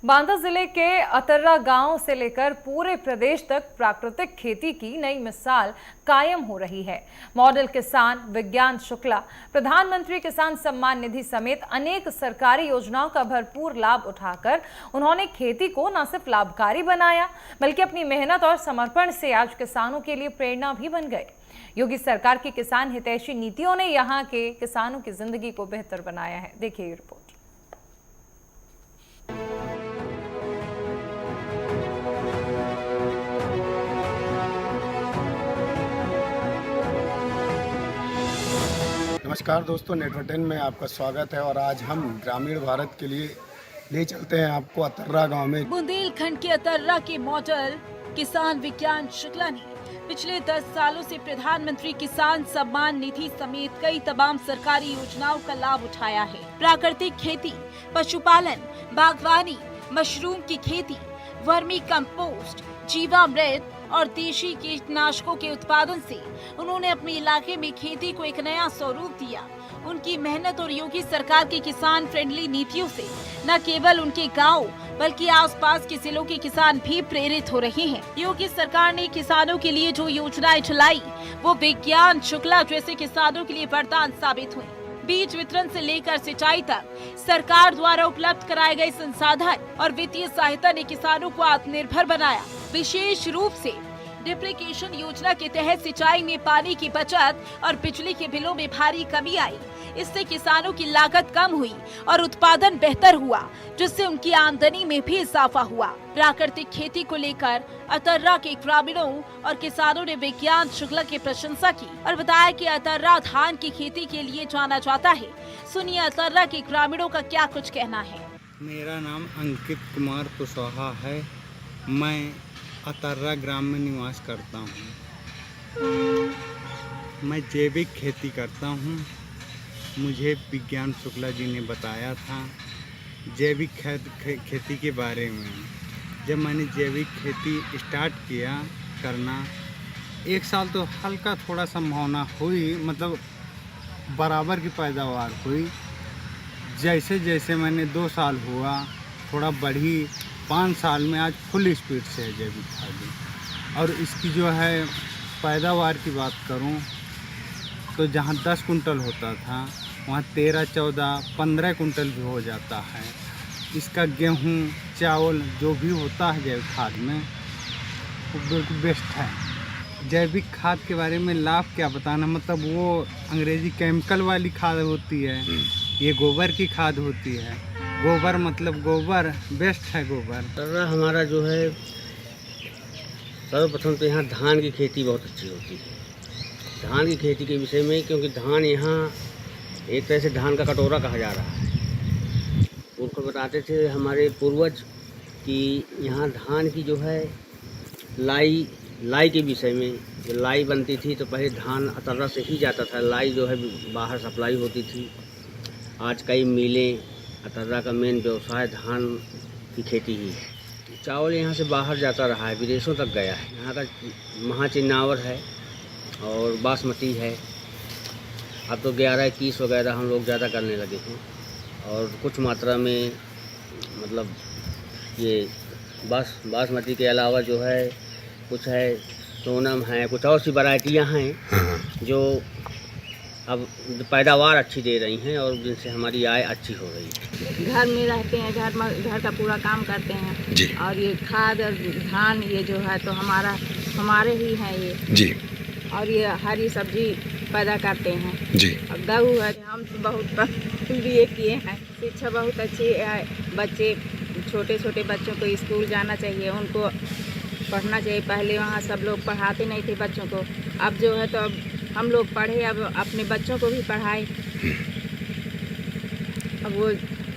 बांदा जिले के अतर्रा गांव से लेकर पूरे प्रदेश तक प्राकृतिक खेती की नई मिसाल कायम हो रही है। मॉडल किसान विज्ञान शुक्ला प्रधानमंत्री किसान सम्मान निधि समेत अनेक सरकारी योजनाओं का भरपूर लाभ उठाकर उन्होंने खेती को न सिर्फ लाभकारी बनाया बल्कि अपनी मेहनत और समर्पण से आज किसानों के लिए प्रेरणा भी बन गए। योगी सरकार की किसान हितैषी नीतियों ने यहाँ के किसानों की जिंदगी को बेहतर बनाया है। देखिए ये रिपोर्ट। नमस्कार दोस्तों, नेटवर्क 10 में आपका स्वागत है और आज हम ग्रामीण भारत के लिए ले चलते हैं आपको अतर्रा गांव में। बुंदेलखंड के अतर्रा के मॉडल किसान विज्ञान शुक्ला ने पिछले 10 सालों से प्रधानमंत्री किसान सम्मान निधि समेत कई तमाम सरकारी योजनाओं का लाभ उठाया है। प्राकृतिक खेती, पशुपालन, बागवानी, मशरूम की खेती, वर्मी कंपोस्ट, जीवामृत और देशी कीटनाशकों के उत्पादन से उन्होंने अपने इलाके में खेती को एक नया स्वरूप दिया। उनकी मेहनत और योगी सरकार की किसान फ्रेंडली नीतियों से न केवल उनके गांव बल्कि आसपास के जिलों के किसान भी प्रेरित हो रहे हैं। योगी सरकार ने किसानों के लिए जो योजनाएं चलाई वो विज्ञान शुक्ला जैसे किसानों के लिए वरदान साबित हुई। बीज वितरण से लेकर सिंचाई तक सरकार द्वारा उपलब्ध कराए गए संसाधन और वित्तीय सहायता ने किसानों को आत्मनिर्भर बनाया। विशेष रूप से डिप्रिकेशन योजना के तहत सिंचाई में पानी की बचत और बिजली के बिलों में भारी कमी आई। इससे किसानों की लागत कम हुई और उत्पादन बेहतर हुआ, जिससे उनकी आमदनी में भी इजाफा हुआ। प्राकृतिक खेती को लेकर अतर्रा के ग्रामीणों और किसानों ने विज्ञान शुक्ला की प्रशंसा की और बताया कि अतर्रा धान की खेती के लिए जाना जाता है। सुनिए अतर्रा के ग्रामीणों का क्या कुछ कहना है। मेरा नाम अंकित कुमार कुशवाहा है। मैं अतर्रा ग्राम में निवास करता हूँ। मैं जैविक खेती करता हूँ। मुझे विज्ञान शुक्ला जी ने बताया था जैविक खेती के बारे में। जब मैंने जैविक खेती स्टार्ट किया करना, एक साल तो हल्का थोड़ा संभावना हुई, मतलब बराबर की पैदावार हुई। जैसे जैसे मैंने 2 साल हुआ थोड़ा बढ़ी, 5 साल में आज फुल स्पीड से है जैविक खाद। और इसकी जो है पैदावार की बात करूं तो जहां 10 कुंटल होता था वहां 13, 14, 15 कुंटल भी हो जाता है। इसका गेहूं, चावल जो भी होता है जैविक खाद में वो बिल्कुल बेस्ट है। जैविक खाद के बारे में लाभ क्या बताना, मतलब वो अंग्रेजी केमिकल वाली खाद होती है, ये गोबर की खाद होती है। गोबर मतलब गोबर बेस्ट है। गोबर हमारा जो है सर्वप्रथम तो यहाँ धान की खेती बहुत अच्छी होती है। धान की खेती के विषय में, क्योंकि धान यहाँ एक तरह से धान का कटोरा कहा जा रहा है। उनको बताते थे हमारे पूर्वज कि यहाँ धान की जो है लाई के विषय में, जो लाई बनती थी तो पहले धान अतर्रा से ही जाता था। लाई जो है बाहर सप्लाई होती थी। आज कई मिलें, अतर्रा का मेन व्यवसाय धान की खेती ही है। चावल यहाँ से बाहर जाता रहा है, विदेशों तक गया है। यहाँ का महाचिन्नावर है और बासमती है। अब तो 11, 21 वगैरह हम लोग ज़्यादा करने लगे हैं। और कुछ मात्रा में मतलब ये बासमती के अलावा जो है कुछ है सोनम है, कुछ और सी वैरायटियाँ हैं जो अब पैदावार अच्छी दे रही हैं और जिनसे हमारी आय अच्छी हो रही है। घर में रहते हैं, घर का पूरा काम करते हैं जी। और ये खाद और धान ये जो है तो हमारे ही हैं ये जी। और ये हरी सब्जी पैदा करते हैं जी। और गऊ है। हम तो बहुत बीए किए हैं। शिक्षा बहुत अच्छी है। बच्चे छोटे छोटे बच्चों को स्कूल जाना चाहिए, उनको पढ़ना चाहिए। पहले वहाँ सब लोग पढ़ाते नहीं थे बच्चों को, अब जो है तो अब हम लोग पढ़े, अब अपने बच्चों को भी पढ़ाए। अब वो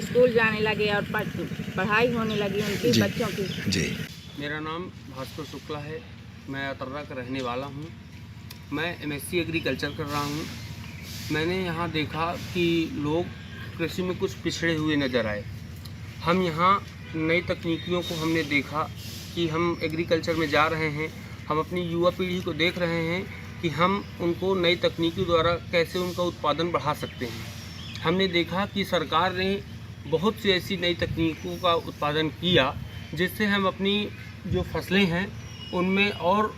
स्कूल जाने लगे और पढ़ाई होने लगी उनकी बच्चों की। जी। मेरा नाम भास्कर शुक्ला है। मैं अतर्रा का रहने वाला हूँ। मैं MSc एग्रीकल्चर कर रहा हूँ। मैंने यहाँ देखा कि लोग कृषि में कुछ पिछड़े हुए नज़र आए। हम यहाँ नई तकनीकियों को हमने देखा कि हम एग्रीकल्चर में जा रहे हैं। हम अपनी युवा पीढ़ी को देख रहे हैं कि हम उनको नई तकनीकी द्वारा कैसे उनका उत्पादन बढ़ा सकते हैं। हमने देखा कि सरकार ने बहुत सी ऐसी नई तकनीकों का उत्पादन किया जिससे हम अपनी जो फसलें हैं उनमें और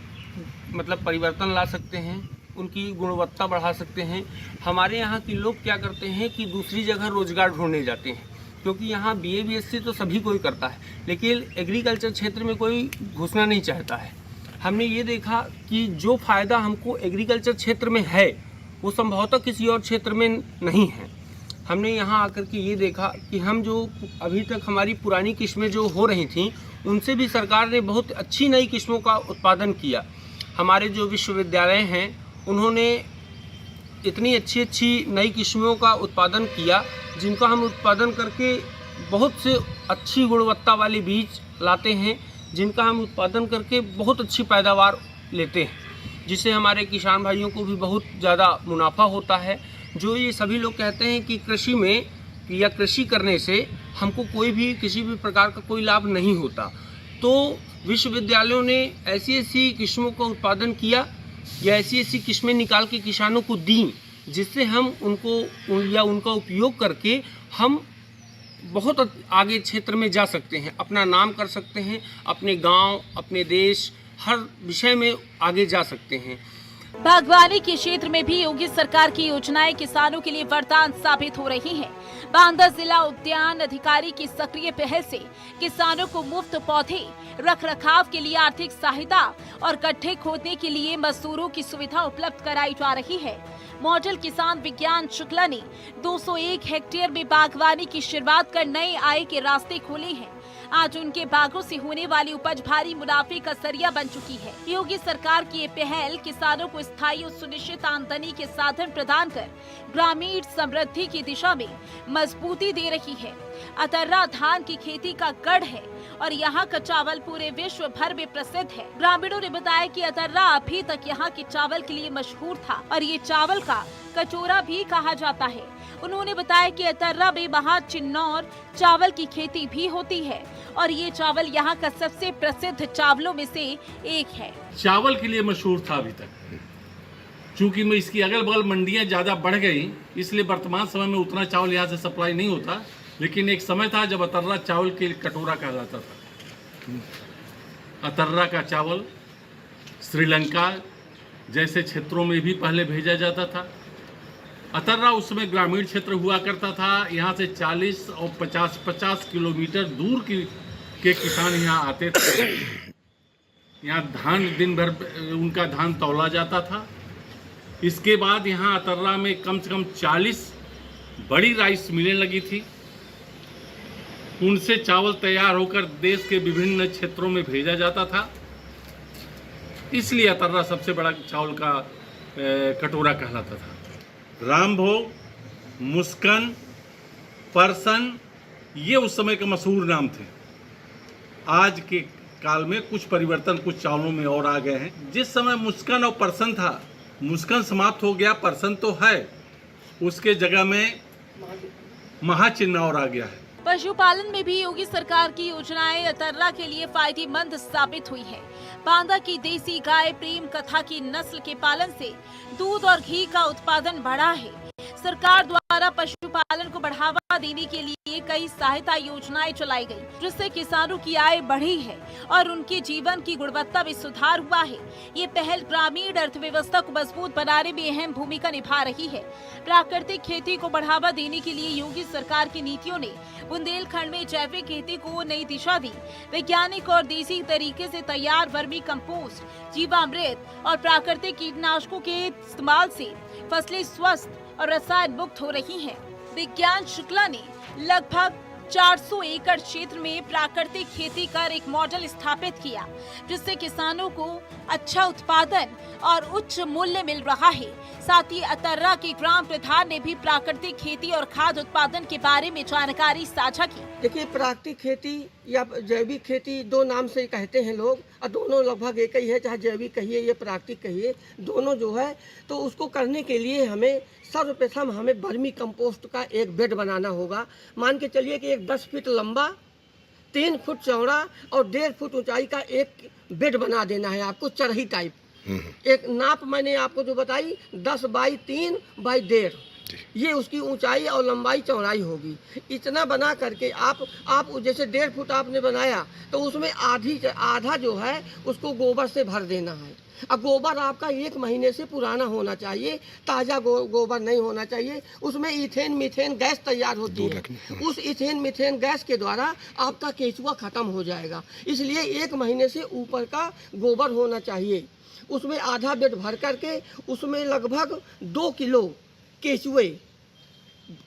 मतलब परिवर्तन ला सकते हैं, उनकी गुणवत्ता बढ़ा सकते हैं। हमारे यहाँ के लोग क्या करते हैं कि दूसरी जगह रोज़गार ढूंढने जाते हैं, क्योंकि यहाँ BA BSc तो सभी कोई करता है, लेकिन एग्रीकल्चर क्षेत्र में कोई घुसना नहीं चाहता है। हमने ये देखा कि जो फ़ायदा हमको एग्रीकल्चर क्षेत्र में है वो संभवतः किसी और क्षेत्र में नहीं है। हमने यहाँ आकर के ये देखा कि हम जो अभी तक हमारी पुरानी किस्में जो हो रही थीं उनसे भी सरकार ने बहुत अच्छी नई किस्मों का उत्पादन किया। हमारे जो विश्वविद्यालय हैं उन्होंने इतनी अच्छी अच्छी नई किस्मों का उत्पादन किया जिनका हम उत्पादन करके बहुत से अच्छी गुणवत्ता वाले बीज लाते हैं, जिनका हम उत्पादन करके बहुत अच्छी पैदावार लेते हैं, जिससे हमारे किसान भाइयों को भी बहुत ज़्यादा मुनाफा होता है। जो ये सभी लोग कहते हैं कि कृषि में या कृषि करने से हमको कोई भी किसी भी प्रकार का कोई लाभ नहीं होता, तो विश्वविद्यालयों ने ऐसी ऐसी किस्मों का उत्पादन किया या ऐसी ऐसी किस्में निकाल के किसानों को दी जिससे हम उनको या उनका उपयोग करके हम बहुत आगे क्षेत्र में जा सकते हैं, अपना नाम कर सकते हैं, अपने गांव, अपने देश, हर विषय में आगे जा सकते हैं। बागवानी के क्षेत्र में भी योगी सरकार की योजनाएं किसानों के लिए वरदान साबित हो रही हैं। बांदा जिला उद्यान अधिकारी की सक्रिय पहल से किसानों को मुफ्त पौधे, रखरखाव के लिए आर्थिक सहायता और गड्ढे खोदने के लिए मजदूरों की सुविधा उपलब्ध कराई जा रही है। मॉडल किसान विज्ञान शुक्ला ने 201 हेक्टेयर में बागवानी की शुरुआत कर नए आय के रास्ते खोले हैं। आज उनके बागों से होने वाली उपज भारी मुनाफे का जरिया बन चुकी है। योगी सरकार की ये पहल किसानों को स्थायी और सुनिश्चित आमदनी के साधन प्रदान कर ग्रामीण समृद्धि की दिशा में मजबूती दे रही है। अतर्रा धान की खेती का गढ़ है और यहाँ का चावल पूरे विश्व भर में प्रसिद्ध है। ग्रामीणों ने बताया कि अतर्रा अभी तक यहाँ के चावल के लिए मशहूर था और ये चावल का कचौरा भी कहा जाता है। उन्होंने बताया कि अतर्रा में महाचिन्नौर चावल की खेती भी होती है और ये चावल यहाँ का सबसे प्रसिद्ध चावलों में से एक है। चावल के लिए मशहूर था अभी तक, चूंकि में इसकी अगल बगल मंडियां ज्यादा बढ़ गई, इसलिए वर्तमान समय में उतना चावल यहाँ से सप्लाई नहीं होता। लेकिन एक समय था जब अतर्रा चावल के कटोरा कहलाता था। अतर्रा का चावल श्रीलंका जैसे क्षेत्रों में भी पहले भेजा जाता था। अतर्रा उसमें ग्रामीण क्षेत्र हुआ करता था। यहाँ से 40 और 50 किलोमीटर दूर के किसान यहाँ आते थे। यहाँ धान दिन भर उनका धान तौला जाता था। इसके बाद यहाँ अतर्रा में कम से कम 40 बड़ी राइस मिलें लगी थी। उनसे चावल तैयार होकर देश के विभिन्न क्षेत्रों में भेजा जाता था। इसलिए अतर्रा सबसे बड़ा चावल का कटोरा कहलाता था। रामभोग, मुस्कन, परसन ये उस समय के मशहूर नाम थे। आज के काल में कुछ परिवर्तन कुछ चावलों में और आ गए हैं। जिस समय मुस्कन और परसन था, मुस्कन समाप्त हो गया, परसन तो है, उसके जगह में महाचिन्नौर आ गया है। पशुपालन में भी योगी सरकार की योजनाएं अतर्रा के लिए फायदेमंद साबित हुई है। बांदा की देसी गाय प्रेम कथा की नस्ल के पालन से दूध और घी का उत्पादन बढ़ा है। सरकार द्वारा पशुपालन को बढ़ावा देने के लिए कई सहायता योजनाएं चलाई गई, जिससे किसानों की आय बढ़ी है और उनके जीवन की गुणवत्ता में सुधार हुआ है। ये पहल ग्रामीण अर्थव्यवस्था को मजबूत बनाने में अहम भूमिका निभा रही है। प्राकृतिक खेती को बढ़ावा देने के लिए योगी सरकार की नीतियों ने बुंदेलखंड में जैविक खेती को नई दिशा दी। वैज्ञानिक और देसी तरीके से तैयार वर्मी कंपोस्ट, जीवामृत और प्राकृतिक कीटनाशकों के इस्तेमाल से फसलें स्वस्थ और रसायन मुक्त हो रही हैं। विज्ञान शुक्ला ने लगभग 400 एकड़ क्षेत्र में प्राकृतिक खेती कर एक मॉडल स्थापित किया, जिससे किसानों को अच्छा उत्पादन और उच्च मूल्य मिल रहा है। साथ ही अतर्रा के ग्राम प्रधान ने भी प्राकृतिक खेती और खाद्य उत्पादन के बारे में जानकारी साझा की। देखिए, प्राकृतिक खेती या जैविक खेती दो नाम से कहते हैं लोग, और दोनों लगभग एक ही है, चाहे जैविक कहिए या प्राकृतिक कहिए, दोनों जो है। तो उसको करने के लिए हमें सर्वप्रथम हमें वर्मी कंपोस्ट का एक बेड बनाना होगा। मान के चलिए कि एक 10 फीट लंबा, 3 फुट चौड़ा और 1.5 फुट ऊंचाई का एक बेड बना देना है आपको, चरही टाइप। एक नाप मैंने आपको जो बताई 10 बाई 3 बाई 1.5, ये उसकी ऊंचाई और लंबाई चौड़ाई होगी। इतना बना करके आप जैसे 1.5 फुट आपने बनाया तो उसमें आधा जो है उसको गोबर से भर देना है। अब गोबर आपका 1 महीने से पुराना होना चाहिए, ताज़ा गोबर नहीं होना चाहिए। उसमें इथेन मीथेन गैस तैयार होती है, उस इथेन मीथेन गैस के द्वारा आपका केचुआ ख़त्म हो जाएगा। इसलिए 1 महीने से ऊपर का गोबर होना चाहिए। उसमें आधा बेड भर करके उसमें लगभग 2 किलो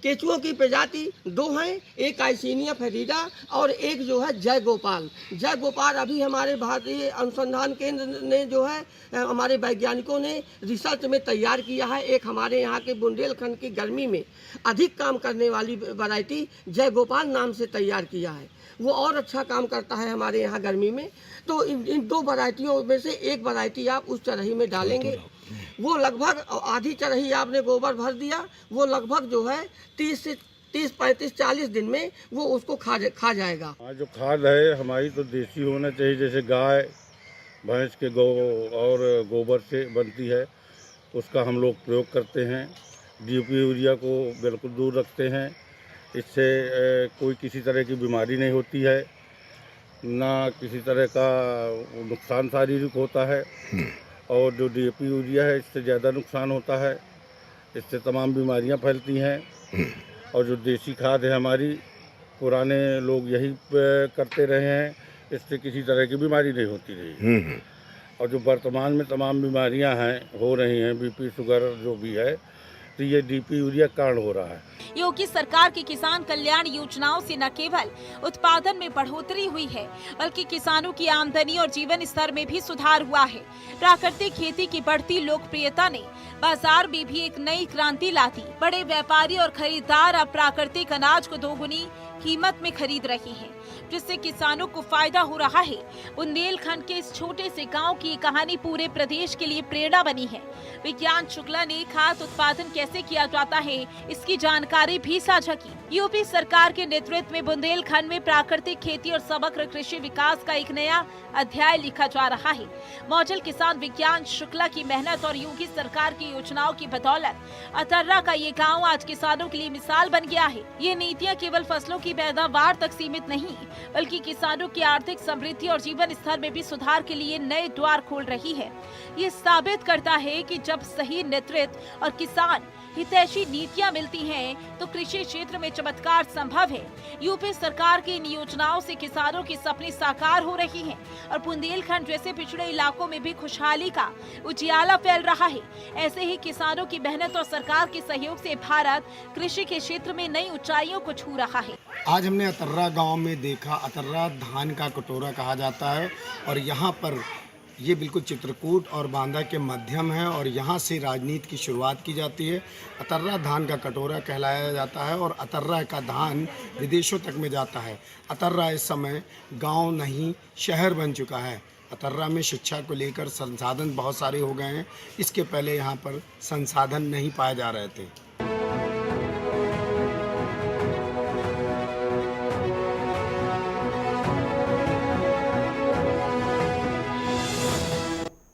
केचुओं की प्रजाति 2 हैं, एक आइसिनिया फेरिडा और एक जो है जय गोपाल। जय गोपाल अभी हमारे भारतीय अनुसंधान केंद्र ने जो है हमारे वैज्ञानिकों ने रिसर्च में तैयार किया है। एक हमारे यहाँ के बुंदेलखंड की गर्मी में अधिक काम करने वाली वैरायटी जय गोपाल नाम से तैयार किया है। वो और अच्छा काम करता है हमारे यहाँ गर्मी में। तो इन 2 वैरायटियों में से एक वैरायटी आप उस चरही में डालेंगे। वो लगभग आधी चरही आपने गोबर भर दिया, वो लगभग जो है 30 से 35-40 दिन में वो उसको खा जाएगा। जो खाद है हमारी तो देसी होना चाहिए, जैसे गाय भैंस के और गोबर से बनती है, उसका हम लोग प्रयोग करते हैं। DAP यूरिया को बिल्कुल दूर रखते हैं, इससे कोई किसी तरह की बीमारी नहीं होती है, ना किसी तरह का नुकसान शारीरिक होता है। और जो DAP यूरिया है इससे ज़्यादा नुकसान होता है, इससे तमाम बीमारियां फैलती हैं। और जो देसी खाद है हमारी, पुराने लोग यही करते रहे हैं, इससे किसी तरह की बीमारी नहीं होती रही। और जो वर्तमान में तमाम बीमारियां हैं हो रही हैं, BP शुगर जो भी है, तो ये DAP यूरिया कारण हो रहा है। योगी सरकार की किसान कल्याण योजनाओं से न केवल उत्पादन में बढ़ोतरी हुई है, बल्कि किसानों की आमदनी और जीवन स्तर में भी सुधार हुआ है। प्राकृतिक खेती की बढ़ती लोकप्रियता ने बाजार में भी एक नई क्रांति ला दी। बड़े व्यापारी और खरीदार अब प्राकृतिक अनाज को 2 गुनी कीमत में खरीद रहे हैं, जिससे किसानों को फायदा हो रहा है। बुंदेलखंड के इस छोटे से गांव की कहानी पूरे प्रदेश के लिए प्रेरणा बनी है। विज्ञान शुक्ला ने खाद उत्पादन कैसे किया जाता है इसकी जानकारी भी साझा की। यूपी सरकार के नेतृत्व में बुंदेलखंड में प्राकृतिक खेती और समग्र कृषि विकास का एक नया अध्याय लिखा जा रहा है। मॉडल किसान विज्ञान शुक्ला की मेहनत और योगी सरकार की योजनाओं की बदौलत अतर्रा का ये गाँव आज किसानों के लिए मिसाल बन गया है। ये नीतियाँ केवल फसलों की पैदावार तक सीमित नहीं, बल्कि किसानों की आर्थिक समृद्धि और जीवन स्तर में भी सुधार के लिए नए द्वार खोल रही है। ये साबित करता है कि जब सही नेतृत्व और किसान हितैषी नीतियां मिलती हैं, तो कृषि क्षेत्र में चमत्कार संभव है। यूपी सरकार की इन योजनाओं से किसानों के सपने साकार हो रही हैं और बुंदेलखंड जैसे पिछड़े इलाकों में भी खुशहाली का उजियाला फैल रहा है। ऐसे ही किसानों की मेहनत और सरकार के सहयोग से भारत कृषि के क्षेत्र में नई ऊंचाइयों को छू रहा है। आज हमने अतर्रा गांव में देखा, अतर्रा धान का कटोरा कहा जाता है और यहाँ पर ये बिल्कुल चित्रकूट और बांदा के मध्यम है और यहाँ से राजनीति की शुरुआत की जाती है। अतर्रा धान का कटोरा कहलाया जाता है और अतर्रा का धान विदेशों तक में जाता है। अतर्रा इस समय गांव नहीं शहर बन चुका है। अतर्रा में शिक्षा को लेकर संसाधन बहुत सारे हो गए हैं, इसके पहले यहाँ पर संसाधन नहीं पाए जा रहे थे।